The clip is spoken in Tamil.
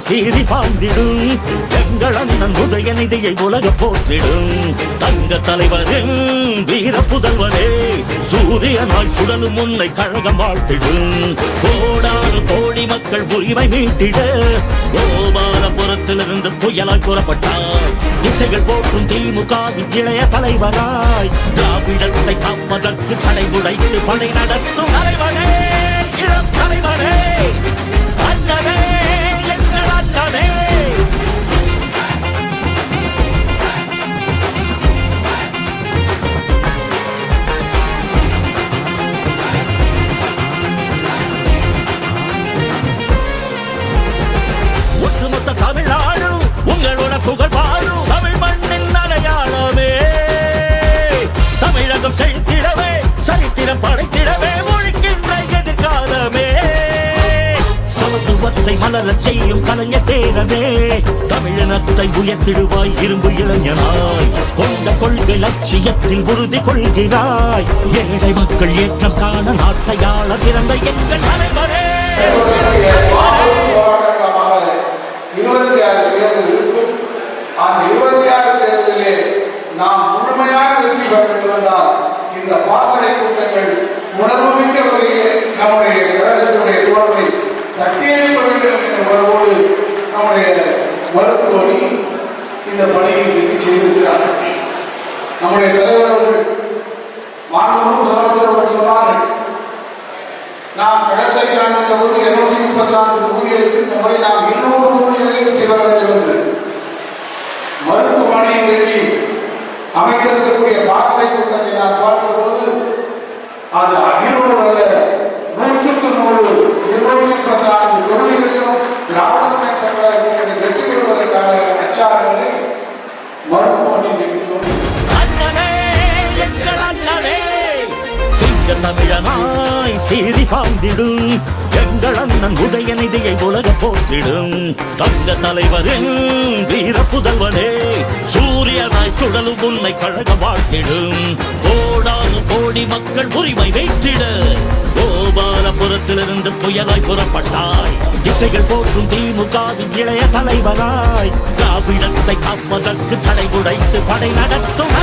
சீறி பாய்ந்திடும் எங்கள் அண்ணன் உதயநிதியை உலக போற்றிடும் தங்க தலைவரின் வீர புதல்வரே சூரியனாய் சுடலும் முன்னை கழகம் வாழ்த்திடும் கோடானு கோடி மக்கள் உரிமை மீட்டிட கோபாலபுரத்திலிருந்து புயலாய் புறப்பட்டார் திசைகள் போற்றும் திமுகவின் இளைய தலைவராய் திராவிடத்தை காப்பதற்கு தடை உடைத்து படை நடத்தும் தலைவரே இளம் தலைவரே அண்ணனே எங்கள் அண்ணனே ஒட்டுமொத்த தமிழ்நாடு உங்களோட புகழ் பாடும் தமிழ் மண்ணின் அடையாளமே தமிழகம் செழித்திடவே சரித்திரம் படைத்திடவே முழிக்கின்ற எதிர்காலமே சமத்துவத்தை மலரச் செய்யும் கலைஞர் பேரனே தமிழினத்தை உயர்த்திடுவாய் இரும்பு இளைஞனாய் கொண்ட கொள்கை லட்சியத்தில் உறுதி கொள்கிறாய் ஏழை மக்கள் ஏற்றம் காண நாட்டையாள பிறந்த எங்கள் தலைவரே 26 தேர்தல் இருக்கும். அந்த 26 தேர்தலிலே நாம் முழுமையாக வெற்றி பெற வேண்டும் என்றால் இந்த பாசறை கூட்டங்கள் உணர்வுமிக்க வகையிலே நம்முடைய கழகத்தினுடைய தோழமை தட்டியெழுப்ப வேண்டும் என்ற உணர்வோடு நம்முடைய மருத்துவமனை இந்த பணியை செய்திருக்கிறார்கள். நம்முடைய தலைவர் அவர்கள் மாண்புமிகு முதலமைச்சர் அவர்கள் சொன்னார்கள், நாம் கழகத்தை காண்கின்ற போது 234 தொகுதிகளுக்கு இந்த முறை நாம் 200 தொகுதிகளை வெற்றி பெற வேண்டும் என்று. மருத்துவமனையை வேண்டி அமைத்திருக்கக்கூடிய பாசறை கூட்டத்தை நான் பார்க்கிற போது அது 200 அல்ல 100 234 தொகுதிகளிலும் திராவிட முன்னேற்ற கழகத்தை வெற்றி பெறுவதற்கான அச்சாரங்களை மருத்துவமனை தமிழனாய் சீறி பாய்ந்திடும் எங்கள் அண்ணன் உதயநிதியை உலக போற்றிடும் தங்க தலைவரின் வீர புதல்வனே சூரியனாய் சுடலும் உன்னை கழக வாழ்த்திடும் கோடானு கோடி மக்கள் உரிமை வெற்றிட கோபாலபுரத்திலிருந்து புயலாய் புறப்பட்டாய் திசைகள் போற்றும் திமுகவின் இளைய தலைவராய் திராவிடத்தை காப்பதற்கு தடை உடைத்து படை நடத்தும்